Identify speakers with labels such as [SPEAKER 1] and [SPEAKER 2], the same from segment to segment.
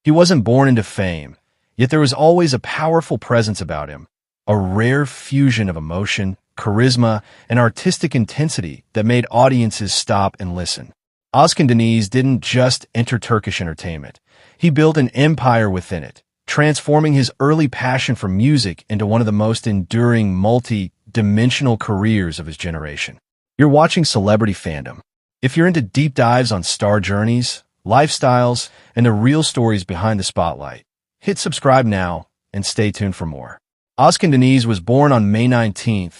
[SPEAKER 1] He wasn't born into fame, yet there was always a powerful presence about him, a rare fusion of emotion, charisma, and artistic intensity that made audiences stop and listen. Özcan Deniz didn't just enter Turkish entertainment. He built an empire within it, transforming his early passion for music into one of the most enduring multi-dimensional careers of his generation. You're watching Celebrity Fandom. If you're into deep dives on star journeys, lifestyles, and the real stories behind the spotlight, hit subscribe now and stay tuned for more. Özcan Deniz was born on May 19,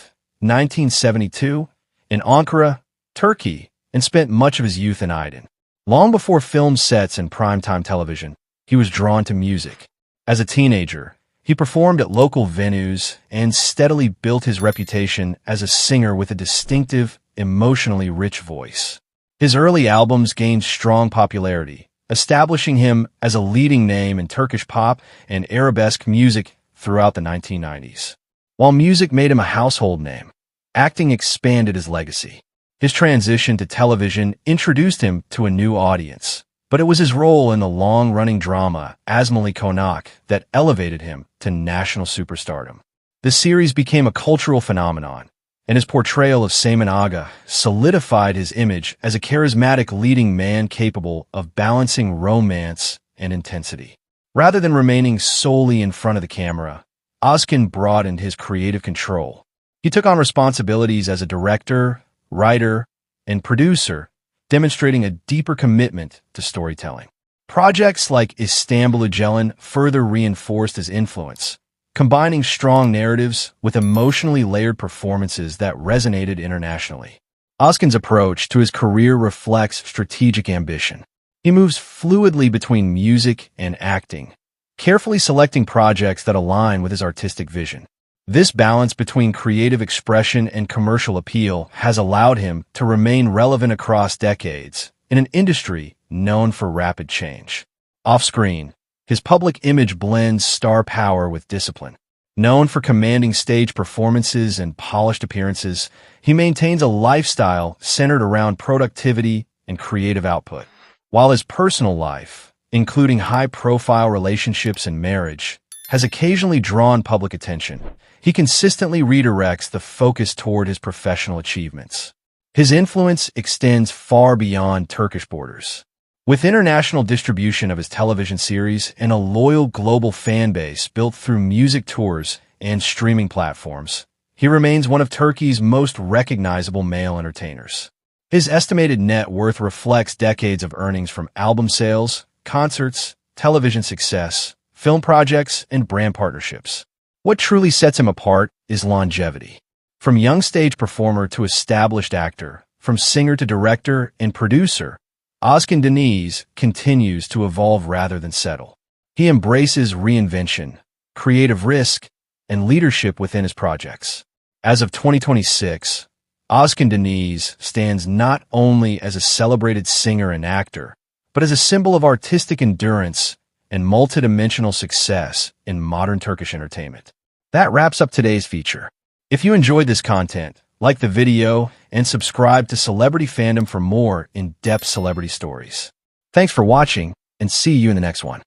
[SPEAKER 1] 1972, in Ankara, Turkey, and spent much of his youth in Aydın. Long before film sets and primetime television, he was drawn to music. As a teenager, he performed at local venues and steadily built his reputation as a singer with a distinctive, emotionally rich voice. His early albums gained strong popularity, establishing him as a leading name in Turkish pop and arabesque music throughout the 1990s. While music made him a household name, acting expanded his legacy. His transition to television introduced him to a new audience, but it was his role in the long-running drama Asmalı Konak that elevated him to national superstardom. The series became a cultural phenomenon, and his portrayal of Seymen Aga solidified his image as a charismatic leading man capable of balancing romance and intensity. Rather than remaining solely in front of the camera, Özcan broadened his creative control. He took on responsibilities as a director, writer, and producer, demonstrating a deeper commitment to storytelling. Projects like İstanbul Öcalan further reinforced his influence, combining strong narratives with emotionally layered performances that resonated internationally. Özcan's approach to his career reflects strategic ambition. He moves fluidly between music and acting, carefully selecting projects that align with his artistic vision. This balance between creative expression and commercial appeal has allowed him to remain relevant across decades in an industry known for rapid change. Off-screen, his public image blends star power with discipline. Known for commanding stage performances and polished appearances, he maintains a lifestyle centered around productivity and creative output. While his personal life, including high-profile relationships and marriage, has occasionally drawn public attention, he consistently redirects the focus toward his professional achievements. His influence extends far beyond Turkish borders. With international distribution of his television series and a loyal global fan base built through music tours and streaming platforms, he remains one of Turkey's most recognizable male entertainers. His estimated net worth reflects decades of earnings from album sales, concerts, television success, film projects, and brand partnerships. What truly sets him apart is longevity. From young stage performer to established actor, from singer to director and producer, Özcan Deniz continues to evolve rather than settle. He embraces reinvention, creative risk, and leadership within his projects. As of 2026, Özcan Deniz stands not only as a celebrated singer and actor, but as a symbol of artistic endurance and multidimensional success in modern Turkish entertainment. That wraps up today's feature. If you enjoyed this content, like the video and subscribe to Celebrity Fandom for more in-depth celebrity stories. Thanks for watching, and see you in the next one.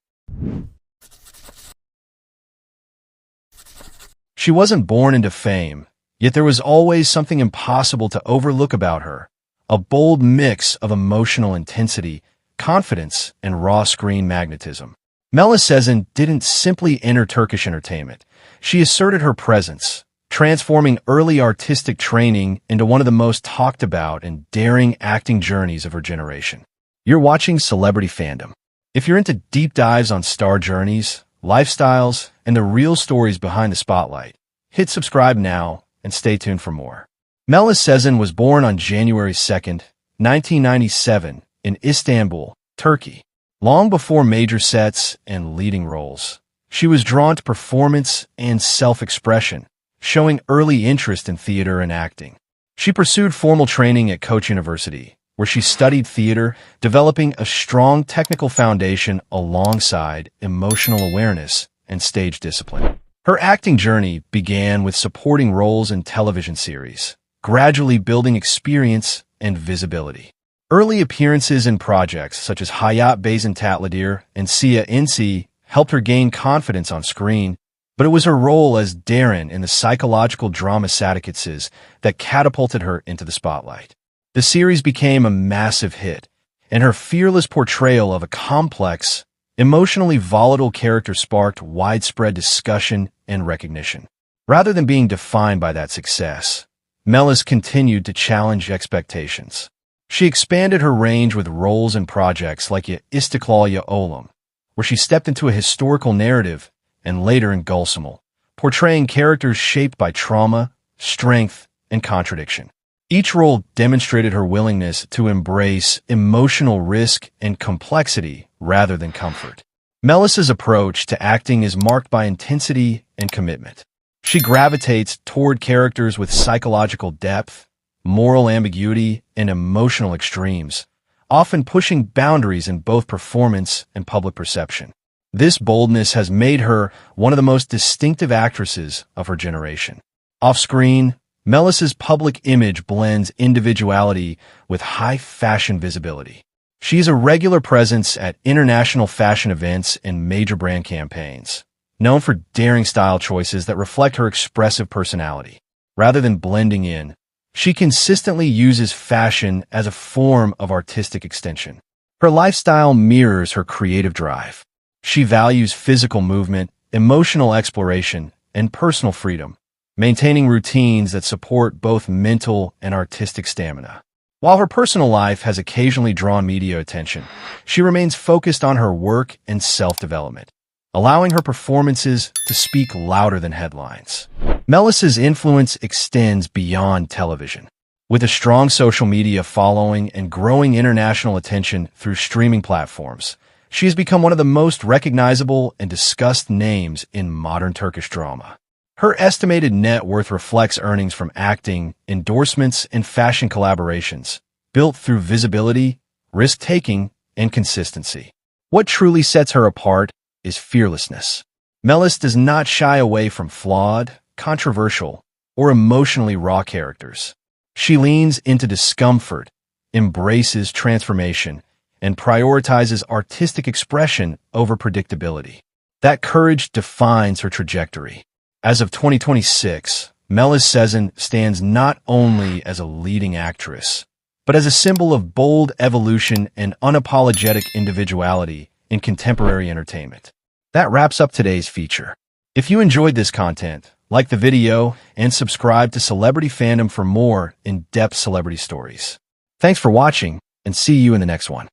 [SPEAKER 1] She wasn't born into fame, yet there was always something impossible to overlook about her, a bold mix of emotional intensity, confidence, and raw screen magnetism. Melis Sezen didn't simply enter Turkish entertainment. She asserted her presence, transforming early artistic training into one of the most talked about and daring acting journeys of her generation. You're watching Celebrity Fandom. If you're into deep dives on star journeys, lifestyles, and the real stories behind the spotlight, hit subscribe now and stay tuned for more. Melis Sezen was born on January 2, 1997, in Istanbul, Turkey. Long before major sets and leading roles, she was drawn to performance and self-expression, showing early interest in theater and acting. She pursued formal training at Koç University, where she studied theater, developing a strong technical foundation alongside emotional awareness and stage discipline. Her acting journey began with supporting roles in television series, gradually building experience and visibility. Early appearances in projects such as Hayat Beyzin Tatlıdır and Sia Insi helped her gain confidence on screen, but it was her role as Derin in the psychological drama Sadakatsiz that catapulted her into the spotlight. The series became a massive hit, and her fearless portrayal of a complex, emotionally volatile character sparked widespread discussion and recognition. Rather than being defined by that success, Melis continued to challenge expectations. She expanded her range with roles in projects like Ya İstiklal Ya Oğlum, where she stepped into a historical narrative, and later in Gülsüm'ül, portraying characters shaped by trauma, strength, and contradiction. Each role demonstrated her willingness to embrace emotional risk and complexity rather than comfort. Melis's approach to acting is marked by intensity and commitment. She gravitates toward characters with psychological depth, moral ambiguity, and emotional extremes, often pushing boundaries in both performance and public perception. This boldness has made her one of the most distinctive actresses of her generation. Off-screen, Melis's public image blends individuality with high fashion visibility. She is a regular presence at international fashion events and major brand campaigns, known for daring style choices that reflect her expressive personality. Rather than blending in, she consistently uses fashion as a form of artistic extension. Her lifestyle mirrors her creative drive. She values physical movement, emotional exploration, and personal freedom, maintaining routines that support both mental and artistic stamina. While her personal life has occasionally drawn media attention, she remains focused on her work and self-development, allowing her performances to speak louder than headlines. Melis's influence extends beyond television. With a strong social media following and growing international attention through streaming platforms, she has become one of the most recognizable and discussed names in modern Turkish drama. Her estimated net worth reflects earnings from acting, endorsements, and fashion collaborations, built through visibility, risk-taking, and consistency. What truly sets her apart is fearlessness. Melis does not shy away from flawed, controversial, or emotionally raw characters. She leans into discomfort, embraces transformation, and prioritizes artistic expression over predictability. That courage defines her trajectory. As of 2026, Melis Sezen stands not only as a leading actress, but as a symbol of bold evolution and unapologetic individuality in contemporary entertainment. That wraps up today's feature. If you enjoyed this content, like the video and subscribe to Celebrity Fandom for more in-depth celebrity stories. Thanks for watching, and see you in the next one.